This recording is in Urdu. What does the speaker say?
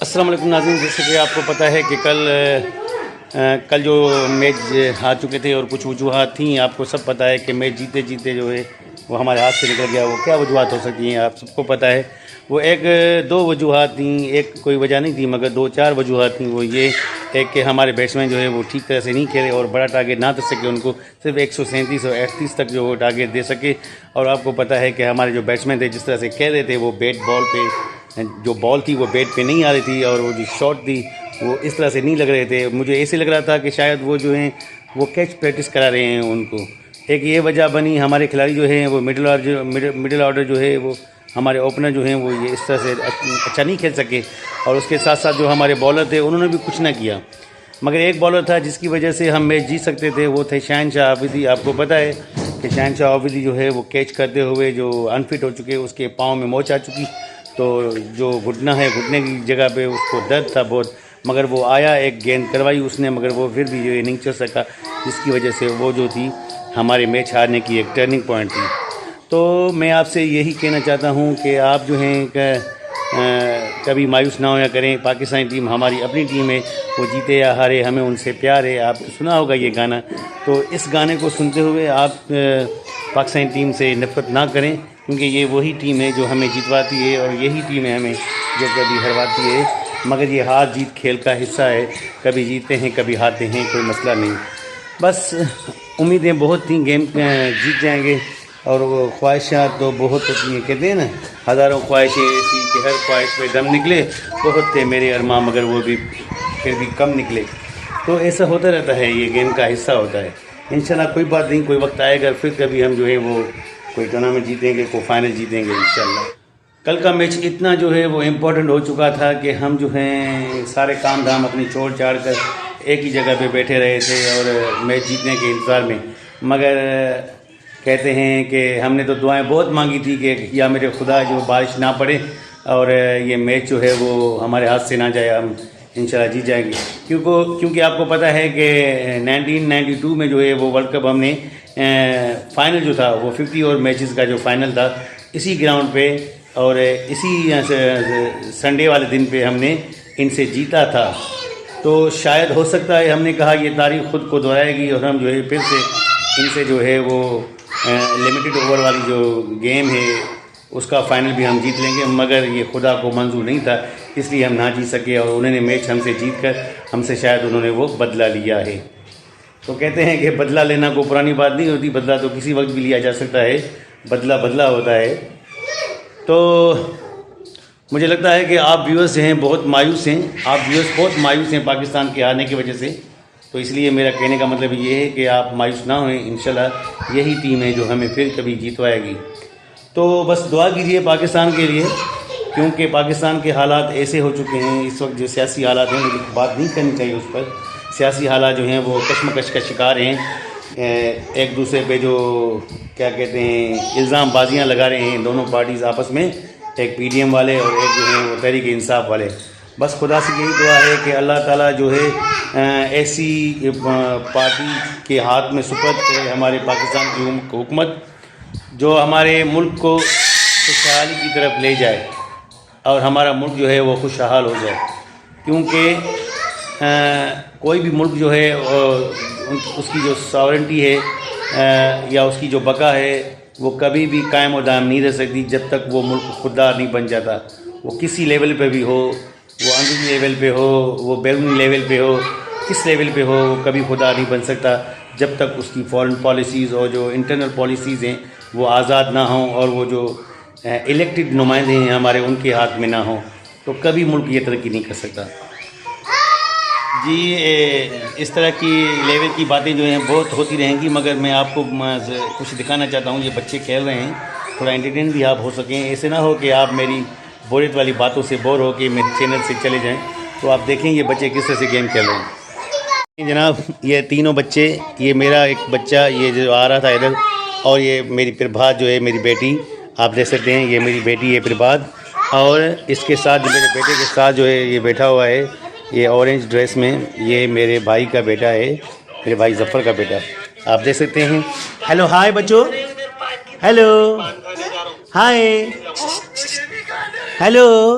السلام علیکم ناظرین، جیسے کہ آپ کو پتہ ہے کہ کل جو میچ ہار چکے تھے اور کچھ وجوہات تھیں. آپ کو سب پتہ ہے کہ میچ جیتے جیتے جو ہے وہ ہمارے ہاتھ سے نکل گیا. وہ کیا وجوہات ہو سکتی ہیں آپ سب کو پتہ ہے. وہ دو وجوہات تھیں، ایک کوئی وجہ نہیں تھی مگر دو چار وجوہات تھیں. وہ یہ ایک کہ ہمارے بیٹسمین جو ہے وہ ٹھیک طرح سے نہیں کھیلے اور بڑا ٹارگیٹ نہ دے سکے. ان کو صرف 137 اور 38 تک جو وہ ٹارگیٹ دے سکے. اور آپ کو پتہ ہے کہ ہمارے جو بیٹسمین تھے جس طرح سے کھیل رہے تھے وہ بیٹ بال پہ جو بال تھی وہ بیٹ پہ نہیں آ رہی تھی اور وہ جو شاٹ تھی وہ اس طرح سے نہیں لگ رہے تھے. مجھے ایسے لگ رہا تھا کہ شاید وہ جو ہیں وہ کیچ پریکٹس کرا رہے ہیں ان کو. ایک یہ وجہ بنی. ہمارے کھلاڑی جو ہیں وہ مڈل آرڈر جو ہے وہ ہمارے اوپنر جو ہیں وہ یہ اس طرح سے اچھا نہیں کھیل سکے. اور اس کے ساتھ ساتھ جو ہمارے بالر تھے انہوں نے بھی کچھ نہ کیا. مگر ایک بالر تھا جس کی وجہ سے ہم میچ جیت سکتے تھے، وہ تھے شہنشاہ عابدی. آپ کو پتہ ہے کہ شہنشاہ عابدی جو ہے وہ کیچ کرتے ہوئے جو انفٹ ہو چکے، اس کے پاؤں میں موچ آ چکی. تو جو گھٹنا ہے، گھٹنے کی جگہ پہ اس کو درد تھا بہت. مگر وہ آیا، ایک گیند کروائی اس نے، مگر وہ پھر بھی جو نہیں چل سکا، جس کی وجہ سے وہ جو تھی ہمارے میچ ہارنے کی ایک ٹرننگ پوائنٹ تھی. تو میں آپ سے یہی کہنا چاہتا ہوں کہ آپ جو ہیں کبھی مایوس نہ ہویا کریں. پاکستانی ٹیم ہماری اپنی ٹیم ہے، وہ جیتے یا ہارے ہمیں ان سے پیار ہے. آپ سنا ہوگا یہ گانا، تو اس گانے کو سنتے ہوئے آپ پاکستانی ٹیم سے نفرت نہ کریں، کیونکہ یہ وہی ٹیم ہے جو ہمیں جتواتی ہے اور یہی ٹیم ہے ہمیں جو کبھی ہرواتی ہے. مگر یہ ہار جیت کھیل کا حصہ ہے، کبھی جیتتے ہیں کبھی ہارتے ہیں، کوئی مسئلہ نہیں. بس امیدیں بہت تھیں گیم جیت جائیں گے، اور وہ خواہشات تو بہت ہوتی ہیں. کہتے ہیں نا، ہزاروں خواہشیں ایسی کہ ہر خواہش پہ دم نکلے. بہت تھے میرے ارماں مگر وہ بھی پھر بھی کم نکلے. تو ایسا ہوتا رہتا ہے، یہ گیم کا حصہ ہوتا ہے. انشاءاللہ کوئی بات نہیں، کوئی وقت آئے گا پھر کبھی ہم جو ہے وہ کوئی ٹورنامنٹ جیتیں گے، کوئی فائنل جیتیں گے انشاءاللہ. کل کا میچ اتنا جو ہے وہ امپورٹنٹ ہو چکا تھا کہ ہم جو ہیں سارے کام دھام اپنی چھوڑ چھاڑ کر ایک ہی جگہ پہ بیٹھے رہے تھے اور میچ جیتنے کے انتظار میں. مگر کہتے ہیں کہ ہم نے تو دعائیں بہت مانگی تھی کہ یا میرے خدا جو بارش نہ پڑے اور یہ میچ جو ہے وہ ہمارے ہاتھ سے نہ جائے، ہم انشاءاللہ جیت جائیں گے. کیونکہ آپ کو پتہ ہے کہ 1992 میں جو ہے وہ ورلڈ کپ ہم نے فائنل جو تھا وہ 50 اور میچز کا جو فائنل تھا اسی گراؤنڈ پہ اور اسی سنڈے والے دن پہ ہم نے ان سے جیتا تھا. تو شاید ہو سکتا ہے، ہم نے کہا یہ تاریخ خود کو دہرائے گی اور ہم جو ہے پھر سے ان سے جو ہے وہ لمیٹڈ اوور والی جو گیم ہے اس کا فائنل بھی ہم جیت لیں گے. مگر یہ خدا کو منظور نہیں تھا، اس لیے ہم نہ جیت سکے اور انہوں نے میچ ہم سے جیت کر ہم سے شاید انہوں نے وہ بدلہ لیا ہے. تو کہتے ہیں کہ بدلہ لینا کوئی پرانی بات نہیں ہوتی، بدلہ تو کسی وقت بھی لیا جا سکتا ہے، بدلہ ہوتا ہے. تو مجھے لگتا ہے کہ آپ ویورز ہیں بہت مایوس ہیں، آپ ویورز بہت مایوس ہیں پاکستان کے ہارنے کی وجہ سے. تو اس لیے میرا کہنے کا مطلب یہ ہے کہ آپ مایوس نہ ہوئیں، انشاءاللہ یہی ٹیم ہے جو ہمیں پھر کبھی جیتوائے گی. تو بس دعا کیجئے پاکستان کے لیے، کیونکہ پاکستان کے حالات ایسے ہو چکے ہیں اس وقت. جو سیاسی حالات ہیں، مجھے بات نہیں کرنی چاہیے اس پر. سیاسی حالات جو ہیں وہ کشمکش کا شکار ہیں. ایک دوسرے پہ جو کیا کہتے ہیں الزام بازیاں لگا رہے ہیں دونوں پارٹیز آپس میں، ایک پی ڈی ایم والے اور ایک جو ہیں وہ تحریک انصاف والے. بس خدا سے یہی دعا ہے کہ اللہ تعالیٰ جو ہے ایسی پارٹی کے ہاتھ میں سپرد کرے ہمارے پاکستان کی حکومت، جو ہمارے ملک کو خوشحالی کی طرف لے جائے اور ہمارا ملک جو ہے وہ خوشحال ہو جائے. کیونکہ کوئی بھی ملک جو ہے اس کی جو ساورنٹی ہے یا اس کی جو بقا ہے وہ کبھی بھی قائم و دائم نہیں رہ سکتی جب تک وہ ملک خوددار نہیں بن جاتا. وہ کسی لیول پہ بھی ہو، وہ اندرونی لیول پہ ہو، وہ بیرونی لیول پہ ہو، کس لیول پہ ہو، وہ کبھی خوددار نہیں بن سکتا جب تک اس کی فارن پالیسیز اور جو انٹرنل پالیسیز ہیں وہ آزاد نہ ہوں اور وہ جو الیکٹڈ نمائندے ہیں ہمارے ان کے ہاتھ میں نہ ہوں. تو کبھی ملک یہ ترقی نہیں کر سکتا. جی اس طرح کی لیول کی باتیں جو ہیں بہت ہوتی رہیں گی، مگر میں آپ کو کچھ دکھانا چاہتا ہوں. یہ بچے کھیل رہے ہیں، تھوڑا انٹرٹین بھی آپ ہو سکیں. ایسے نہ ہو کہ آپ میری بوریت والی باتوں سے بور ہو کے میرے چینل سے چلے جائیں. تو آپ دیکھیں یہ بچے کس طرح سے گیم کھیل رہے ہیں. جناب یہ تینوں بچے، یہ میرا ایک بچہ یہ جو آ رہا تھا ادھر، اور یہ میری پربھات جو ہے میری بیٹی، آپ دیکھ سکتے ہیں یہ میری بیٹی ہے پربھات، اور اس کے ساتھ میرے بیٹے کے ساتھ جو ہے یہ بیٹھا ہوا ہے یہ اورنج ڈریس میں، یہ میرے بھائی کا بیٹا ہے، میرے بھائی ظفر کا بیٹا. آپ دیکھ سکتے ہیں. ہیلو ہائے بچوں، ہیلو ہائے، ہیلو